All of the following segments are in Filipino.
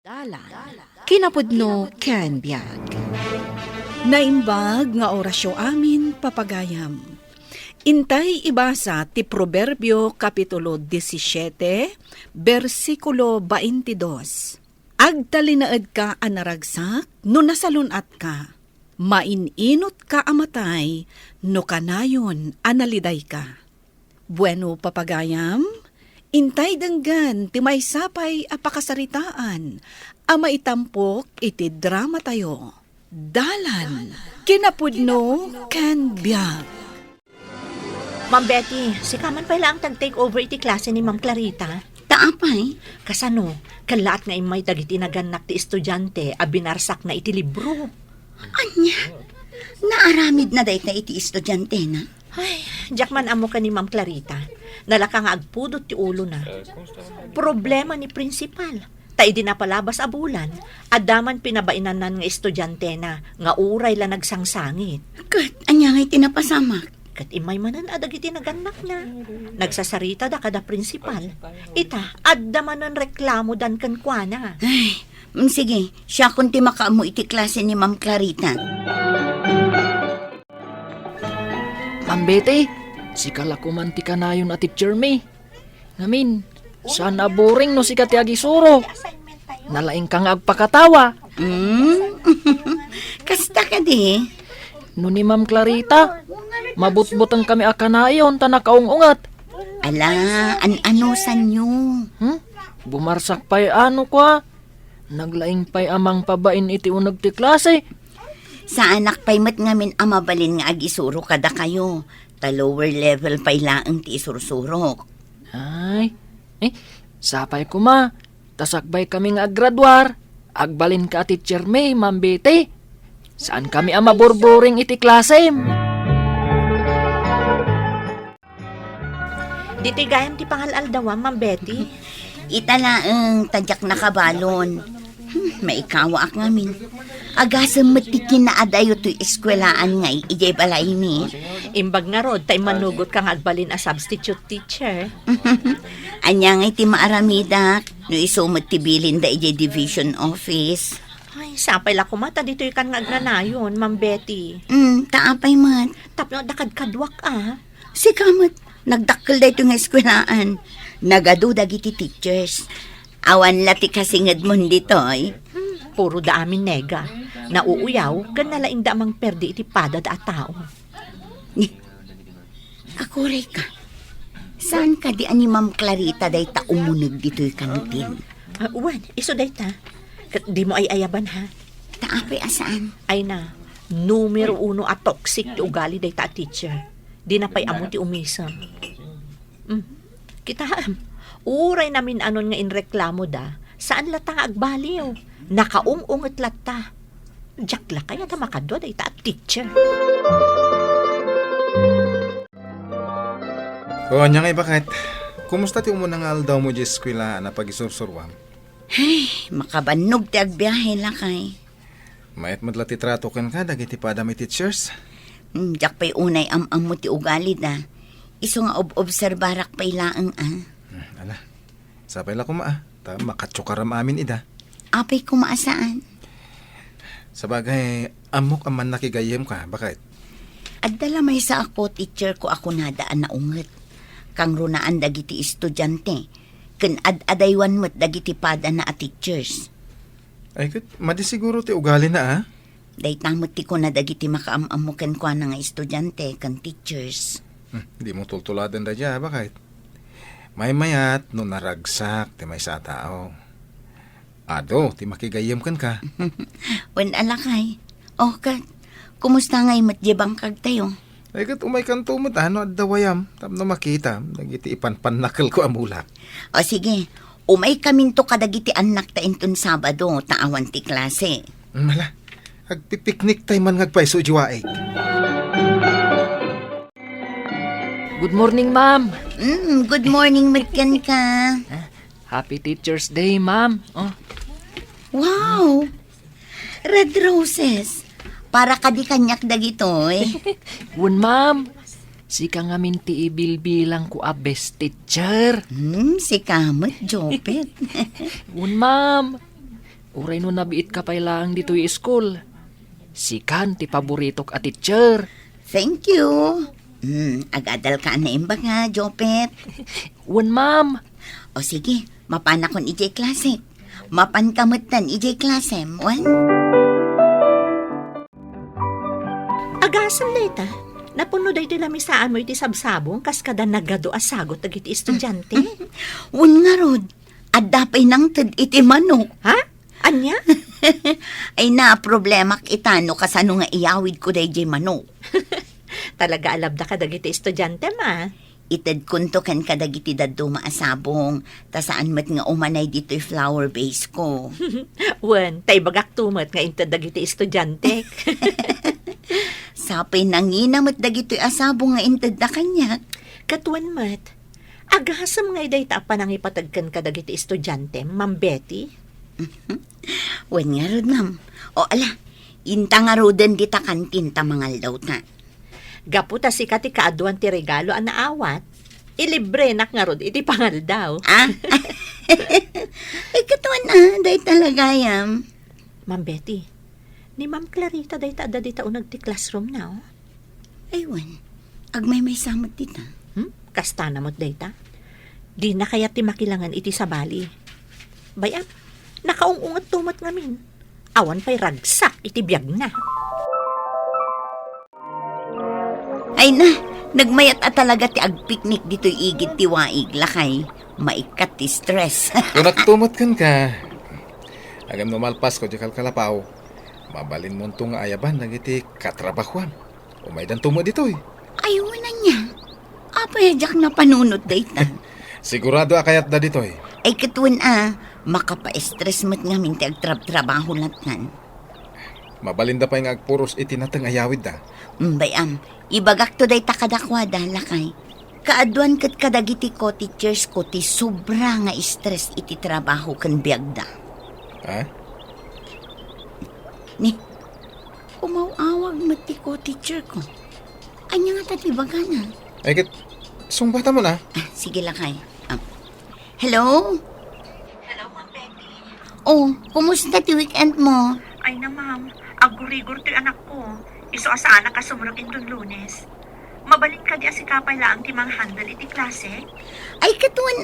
Dalan, kinapudno ken biag. Naimbag nga orasyo amin papagayam. Intay ibasa ti Proverbio Kapitulo 17, versikulo 22. Agtalinaed ka anaragsak, no nasalunat ka. Maininot ka amatay, no kanayon analiday ka. Bueno papagayam, intay denggan ti may sapay apakasaritaan, ama itampok iti drama tayo. Dalan, kinapudno ken biag. Ma'am Betty, si Kaman pala ang tag-take over iti klase ni Ma'am Clarita. Taapay, Kasano, kalat nga imay dagiti naganak ti estudyante a binarsak na iti libro. anya, naaramid na dayta iti estudyante na. Ay, jakman amo ka ni Ma'am Clarita. Nalaka nga agpudot ti ulo na. Problema ni principal. Tay di napalabas a bulan. Adaman pinabainan nga estudyante na nga uray la nagsangsangit. Kat, anya ngay tinapasamak. Kat imay manan adagiti naganak na. Nagsasarita da kada principal. Ita, adda manan reklamo dan kankwana. Ay, sige, siya kunti makaamo iti klase ni Ma'am Clarita. Ma'am Betty, si kalakuman ti kanayon at teacher me. Namin, sana boring no si katiagisuro. Nalaing kang agpakatawa. Kasta ka di. No ni Ma'am Clarita, mabutbutang kami akanayon ta nakaungungat. Ala, an-anosan nyo. Bumarsak pa'y ano kwa. Naglaing pa'y amang pabain iti unag ti klase. Sa anak pa'y mat ngamin amabalin nga agisuro kada kayo. Ta lower level pa'y laang ti isursurok. Ay, sapay ko ma. Tasakbay kami nga aggraduar. Agbalin ka teacher me, Ma'am Betty. Saan kami ang maburburing iti klase? Diti gayam ti pangalal daw, Ma'am Betty. Italaang tadyak na kabalon. Maikawa ak ngamin. Agasam matikin na adayo to'y eskwelaan ngay, ijay balay mi. Imbag nga rod, tay manugot kang agbalin a substitute teacher. Anya ngay ti maaramidak, no isumot ti bilin da ijay division office. Ay, sapay la kumata dito yung kan nga agnanayon, Ma'am Betty. Taapay mat. Tapno, dakad-kadwak Si kamat, nagdakkel da ito nga eskwelaan. Nagadudag iti teachers. Awan lati kasingad mo dito ay. Puro da amin nega. Nauuyaw, gan nalaing da amang perdi iti pada da tao. Akuray ka. Saan ka di ani Ma'am Clarita day ta umunag dito'y kantin? Uwan, iso day ta. Di mo ay ayaban ha. Taapay asaan? Ay na, numero 1 a toxic ti ugali day ta teacher. Di na pa'y amo ti umisam. Kita, uray namin anon nga inreklamo da, saan lata nga agbaliw? Nakaung-unget lata. Jakla kaya da makadwa day ta teacher. O, anya nga bakit? Kumusta ti umunang aldaw mo di eskwela na pag-isursurwam? Ay, makabanog ti agbiyahe lakay. Mayat madla ti trato ken ka, dagiti padami teachers. Jak pa'y unay am-am mo ti ugali da. Iso nga obserbarak pa'y laang Ala, sapay la kuma ta makatsukaram amin ida. Apay kumaasaan. Sabagay, amok aman nakigayem ka, bakit? Adala may sa ako, teacher ko ako nadaan na unget. Kang runaan dagiti estudyante. Ken adaywan mo't dagiti pada na a teachers. Ay, madisiguro ti ugali na Day tamot ti ko na dagiti makaamamukan ko na nga estudyante kan teachers. Di mo tultuladan da dya, bakit? May mayat no naragsak ti may sa tao. Ado, ti makigayem kan ka. Wen alakay. Oh, kat. Kumusta ngay matjebang kag tayo? Ay, umay kanto mo ano at dawayam. Tapno makita, nagiti ipanpanakal ko amulak. O sige, umay kaminto kadagiti anak ta inton Sabado, taawan ti klase. Mala, agpipiknik tayo man ngagpaiso jiwaig. Good morning, ma'am. Good morning, Matkan ka. Happy Teacher's Day, ma'am. Oh, Wow! Red roses. Para kadi kanyak dagito eh. Wen, ma'am. Si ka nga minti ibilbilang ko a best teacher. Si kamot, Jopet. Wen, ma'am. Uray no nabiit ka pa lang dito yung school. Si Kan ti paboritok a teacher. Thank you. Agadal ka na imba nga, Jopet. Wan, ma'am. O sige, mapan akong ijay klase. Mapan kamutan ijay klase. Wan? Agasan leta. Napuno day ti lamisaan mo iti sabsabong kas kada nagado asagot iti estudyante. Wan nga rod. Adapay nang tad iti manok. Ha? Anya? Ay na, problema itano kasano nga iyawid ko day jay manok. Talaga alabda ka dagiti estudyante ma. Itad kunto kan kadagiti daddo maasabong. Ta saan mat nga umanay dito'y flower base ko. Wen, tay bagak tumat nga intad dagiti estudyante. Sapay nanginamat dagito'y asabong nga intad na kanya. Katwan mat. Agasam nga iday ta panangipatagkan ka dagiti estudyante, Ma'am Betty. Wan nga rod, ma'am. O ala, inta nga rodan di ta kantin ta mangal daw ta. Gaputa si kati kaaduan ti regalo ang naawat. Ilibre nak nga rod, iti pangal daw. Ah? Ay, katuan na, day talaga yam. Ma'am Betty, ni Ma'am Clarita day ta ada di taunag ti classroom na, oh. Ay, wan. Agmay may samot dita. Kasta na mo't day ta. Di na kaya ti makilangan iti sabali. Bayam, nakaungungat tumat ngamin. Awan pa'y ragsak iti biyag na. Ay na, nagmayat at talaga ti agpiknik dito'y igit ti waig lakay. Maikat ti stress. Kung nagtumot kan ka, agam numalpas ko di kalkalapaw, mabalin mo itong ayaban nagiti katrabahuan. Umaydan tumo dito eh. Ayaw na niya. Apay, jak na panunod dayta. Sigurado akayat da dito eh. Ay, katuan makapa-stress mo't nga minti agtrab-trabaho latan. Mabalinda pa yung agpuros itinatang ayawid da. Bayam, ibagak to day takadakwada lakay. Kaaduan kat kadagiti ko teachers ko ti sobra nga stress iti trabaho kan biagda. Ha? Ni, umawawag mo ti ko teacher ko. Anya nga tati baga na. Ay kit, sumbata mo na. Sige lakay. Hello? Hello, Ma'am Betty. Oh, kumusta ti weekend mo? Ay na, ma'am. Agurigor ti anak ko. Iso asana ka sumurag itong Lunes. Mabalin ka di asikapay laang ti mang handle iti klase. Ay, katuan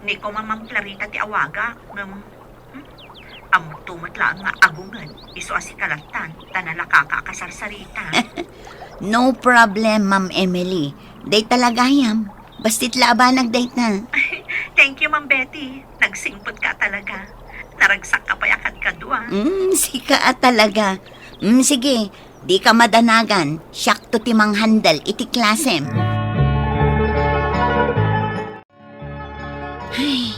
Ni ko Ma'am Clarita ti awaga. Amot tumat lang nga agungan. Iso asikalatan. Tanala kakakasarsarita. No problem, Ma'am Emily. Day talaga yam. Bastit labanag day na. Thank you, Ma'am Betty. Nagsingpot ka talaga. Naragsak ka pa yakad ka doon. Sika talaga. Sige, di ka madanagan. Siyak to timang handal iti klasem. Ay,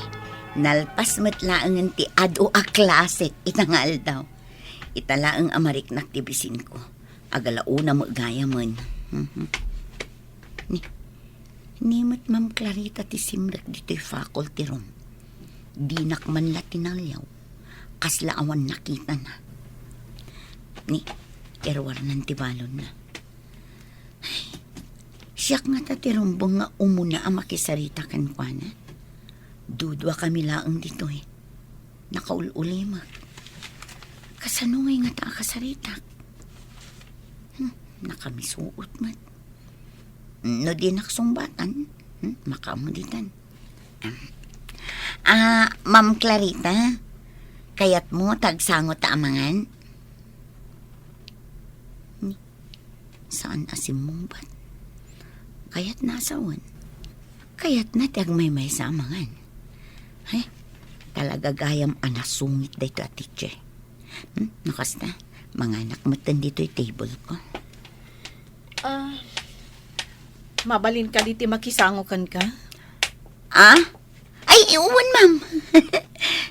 nalpas matlaang ti ado a klase itangal daw. Italaang amariknak ti bisin ko. Agalauna mo gaya mon. Nimot Ma'am Clarita ti simrek dito'y faculty room. Dinak man la tinalyaw. Kasla awan nakita na. Ni, erwar ng tibalon na. Ay, siyak nga tatirumbong nga umuna ang makisarita kan kwa na. Dudwa kami laang dito eh. Nakaululimak. Kasanungay nga ta kasarita. Nakamisuot mat. No di naksumbatan. Makamuditan. Ma'am Clarita, kayat mo tagsangot ta amangan? Saan asim mong bat? Kayat nasawan. Kayat na tiyagmay-may sa amangan. Ay, talaga gayam anasungit dito at teacher. Nakasta, mga anak matan dito yung table ko. Mabalin ka diti makisangokan ka? Ay, iuwan, ma'am.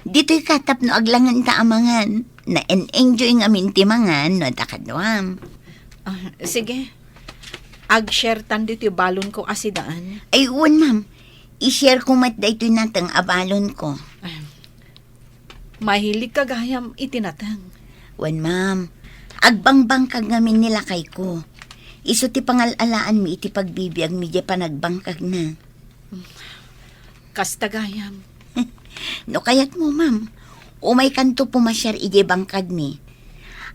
Dito'y katap no aglangan ta amangan. Na enjoy nga mintimangan no takadwam. Sige. Ag-share tan dito yung balon ko asidaan. Ay, uwan, ma'am. I-share ko mat da ito natang abalon ko. Mahilig ka gayam itinatang. Uwan, ma'am. Agbangbang kag ngamin nila kay ko. Iso ti pangalalaan mi iti pagbibiyag mi di panagbangkag na. Kasta gayam. No kayat mo, ma'am. Umay kanto pumasyar ije bangkad mi.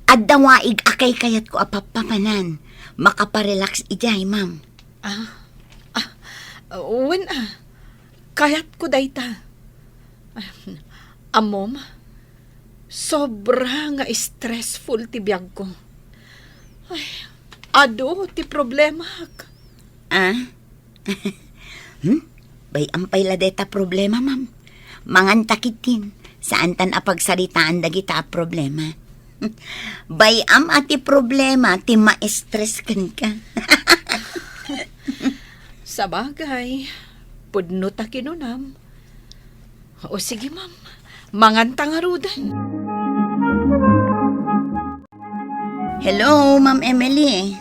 At dawaig akay kayat ko apapamanan. Makaparelax ijay, ma'am. Wen kayat ko dayta. Amom, sobra nga stressful ti biyag ko. Ay, ado ti problema. Ah? Bay ampay la deta problema, ma'am. Mangan takitin. Saan tan apagsaritaan dagita a problema. Bay am ati problema ti ma-stress kan ka. Sa bagay, pudno ta kinunam. O sige, ma'am. Manganta nga rudan. Hello, Ma'am Emily.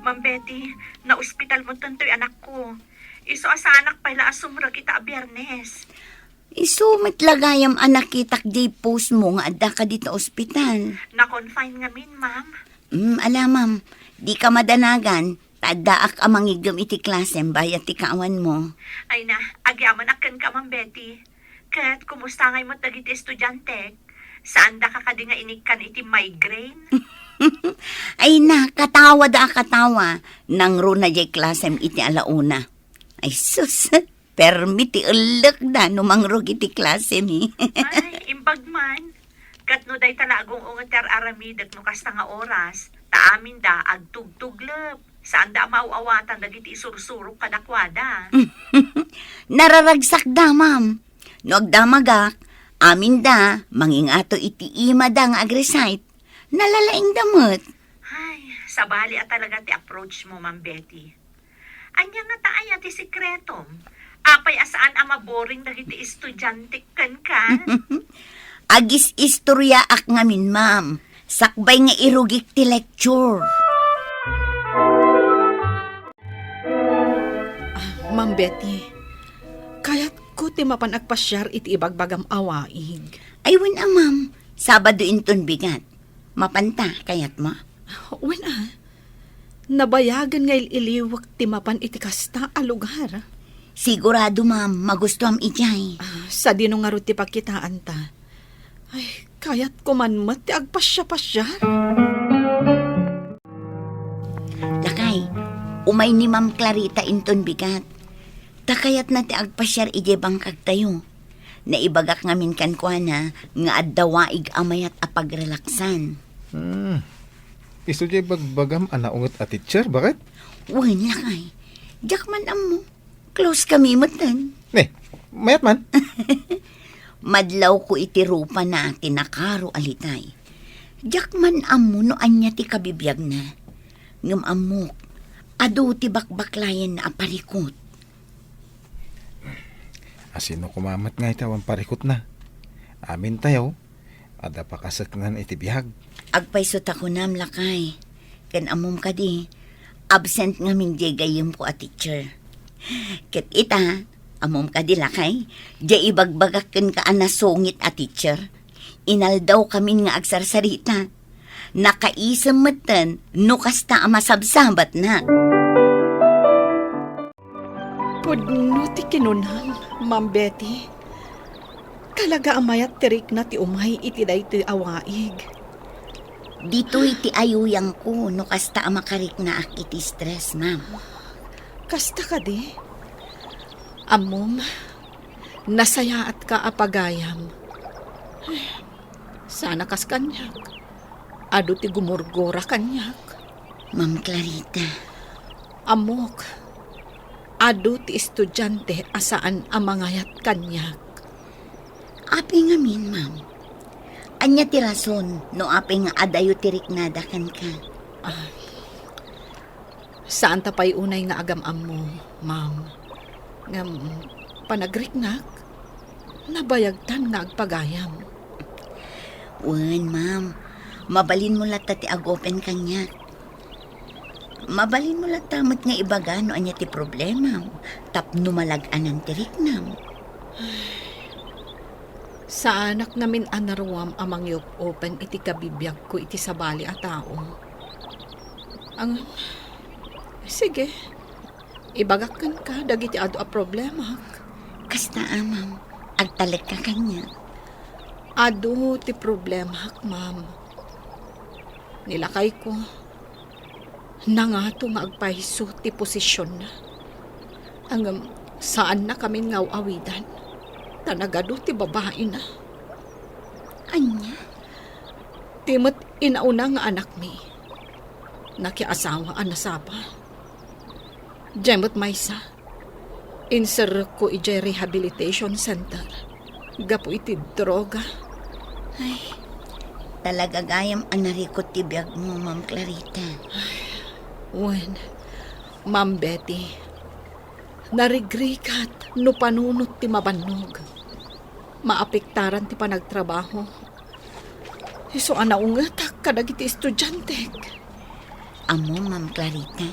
Ma'am Betty, na-ospital mo tantoy anak ko. Iso asa anak pala asumra kita a Biyernes. Isumit lagayam anak kitak di post mo nga adda ka dito ospital. Na-confine nga min, ma'am. Ala ma'am, di ka madanagan. Tadaak amangigam iti klasem bayat ti kaawan mo. Ay na, agyaman akan ka, Ma'am Betty. Kat, kumusta ngay mo tagiti estudyante? Saan da ka kadi nga inikan iti migraine? Ay na, katawa da katawa. Nang runa jay klasem iti alauna. Ay sus, permiti ulok da numangrog iti klasem eh. Ay, imbag man. Kat no day talagong ungater aramidag no kasta nga oras. Taamin da, agtugtuglep. Saan da mauawatan dagiti isursurok kadakwada? Nararagsak da, ma'am. No agdamagak, amin da, mangingato iti ima da nga agresite. Nalalaing damot. Ay, sabali at talaga ti approach mo, Ma'am Betty. Anya nga taaya ti sikretom. Apay asaan ama boring dagiti estudyante kan ka? Agis istorya ak ngamin, ma'am. Sakbay nga irugik ti lecture. Ma'am Betty, kayat ko ti mapanagpasyar iti ibagbagam awaig. Ay, wala, ma'am. Sabado inton bigat. Mapanta, kayat mo? Wen nabayagan nga iliwak ti mapan iti kasta a lugar. Sigurado, ma'am. Magustuhan ijay. Sa dino nga ro ti pagkitaan ta. Ay, kayat ko man mat ti agpasya-pasyar. Lakay, umay ni Ma'am Clarita inton bigat. Takayat na ti agpasyar ije bangkag tayo. Naibagak ngamin kan kwa na nga addawaig amayat apagrelaksan. Iso jay bagbagam anaungot a teacher, bakit? Wan lakay. Diyak man amo. Close kami matan. Ne, mayat man. Madlaw ko iti rupa na tinakaro alitay. Diyak man amo no anya ti kabibiyag na. Ngam amok. Ado ti bakbaklayan na aparikot. Asino kumamat nga itawan parikot na. Amin tayo. Ada pa kasaknan iti bihag. Agpaysot ako nam lakay. Kan amom ka di. Absent nga min di gayim ko a teacher. Ket ita, amom ka di lakay. Di ibagbagak ken ka anasungit a teacher. Inaldaw kami nga agsarsarita. Nakaisam matan, no kasta masabsabat na. Pudno ti kinunam, Ma'am Betty. Talaga amayat tirik na ti umay iti day ti awaig. Dito iti ayuyang ko, no kasta makarik na akiti stress, ma'am. Kasta ka di. Amom, nasayaat ka apagayam. Ay, sana kas kanyak. Ado ti gumurgora kanyak. Ma'am Clarita, Amok, ado ti estudyante asaan amangayat kanyak. api nga min, ma'am. Anya ti rason, no api nga adayo tirik nadakan ka. Saan tapay unay nga agamam mo, ma'am? Ngam, panagriknak, nabayagtan nga agpagayam. Wan, ma'am. Mabalin mo lata ti agopen kanya. Mabalin mo lata mat nga ibaga no anya ti problema. Tapno malaganan tirik nam. Sa anak namin anaruam amang yok open iti kabibiyag ko iti sabali a tao. Ang, sige, ibagakan ka, dagiti ado a problema. Kasta, ma'am. Agtalag ka kanya. Ado ti problema, ma'am. Nilakay ko. Nangato nga agpahiso ti posisyon na. Saan na kami nga awidan. Tanagado ti babae na. Anya? Timot inauna nga anak mi. Nakiasawa anasapa. Jemot maysa. Insir ko ijay rehabilitation center. Gapo iti droga. Ay, talaga gayam anarikot ti biyag mo, Ma'am Clarita. Wen, Ma'am Betty, narigrikat no panunot ti mabannog. Maapektaran ti panagtrabaho. Iso anaungatak kadag iti estudyante. Amo, Ma'am Clarita,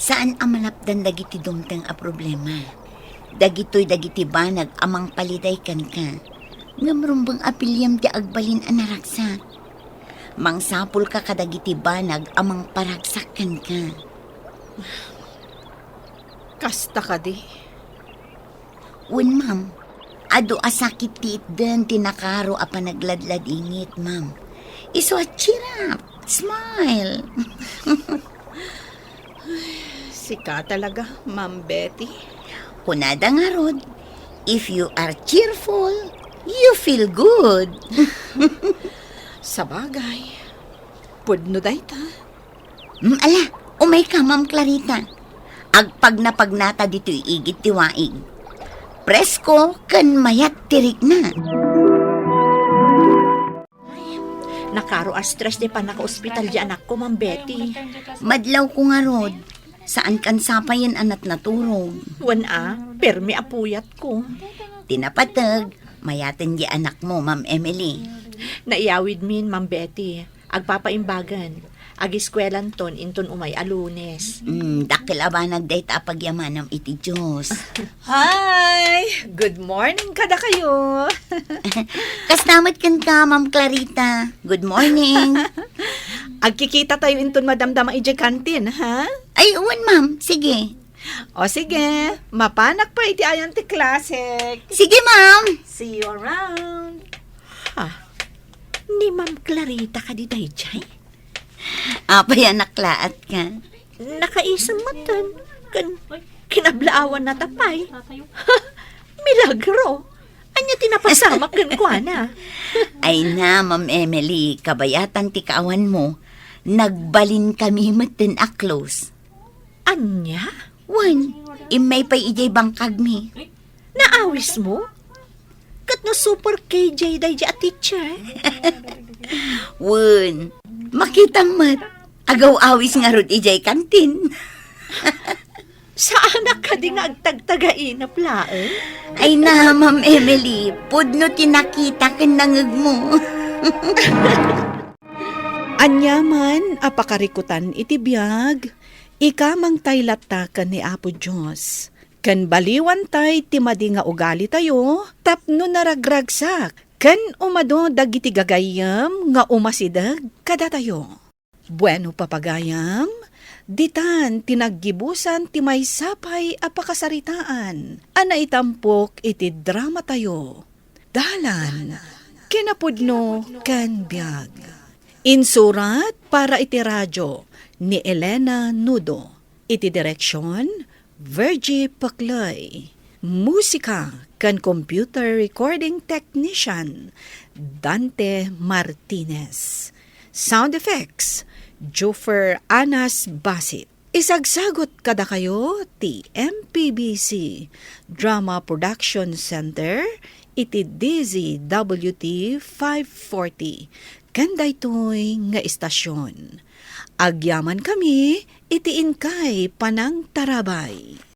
saan amalapdan dagiti dumteng a problema? Dagitoy dagiti banag amang paliday kan ka. Ngamrumbang apilyam ti agbalin anaraksak. Mangsapul ka kadagiti banag amang paragsak kan ka. Kasta ka di. Un, Ma'am, ado asakit ti itden tinakaro a panagladladingit, Ma'am. Iso at cheer up, smile. Sika talaga, Ma'am Betty. Kunada nga rod, if you are cheerful, you feel good. Sa bagay. Pudno dayta. Ala, umay ka, Ma'am Clarita. Agpag na pagnata dito igit tiwaig. Presko kan mayat tirik na. Nakaro a stress di pa naka-ospital di anak ko, Ma'am Betty. Madlaw ko nga rod, saan kan sapayan anat naturog. Wan permi apuyat ko. Tinapatag, mayaten di anak mo, Ma'am Emily. Naiyawid min, Ma'am Betty. Agpapaimbagan. Agiskwelan ton inton umay alunes. Dakil abanag dayta pagyamanam iti Diyos. Hi! Good morning kada kayo. Kasnamat kan ka, Ma'am Clarita. Good morning. Agkikita tayo inton madamdama ije kantin, ha? Ay, uwan, Ma'am. Sige. O sige, mapanak pa iti ayan ti classic. Sige, Ma'am. See you around. Ni Ma'am Clarita ka di day, Chay? Apay naklaat ka. Nakaisang matan. Kinablaawan na tapay. Milagro. Anya tinapasamak kan kwa na. Ay na, Ma'am Emily, kabayatan ti kaawan mo, nagbalin kami matin a close. Anya? Wan, imay pa'y ijay bangkag mi. Naawis mo? Kat no super KJ day a teacher. Wan, makitang mat, agaw awis nga rod ijay kantin. Sa anak ka di nga agtagtagain na plaan? Ay na, Ma'am Emily, pudno tinakita kan nangag mo. Anyaman apakarikutan iti biyag, ikamang taylatakan ni Apo Diyos. Kan baliwan tay timadi nga ugali tayo, tapno naragragsak. Kan umado dagiti gagayam nga umasidag kada tayo. Bueno papagayam, ditan tinaggibusan ti may sapay apakasaritaan. Ana itampok iti drama tayo. Dalan, kinapudno kan biyag. Insurat para iti radyo ni Elena Nudo. Iti direksyon, Virgie Pacloy. Musika kan computer recording technician, Dante Martinez. Sound effects, Juffer Anas Basit. Isagsagot kada kayo ti MPBC Drama Production Center iti DZWT 540. Kanday to'y nga istasyon. Agyaman kami iti inkay panang tarabay.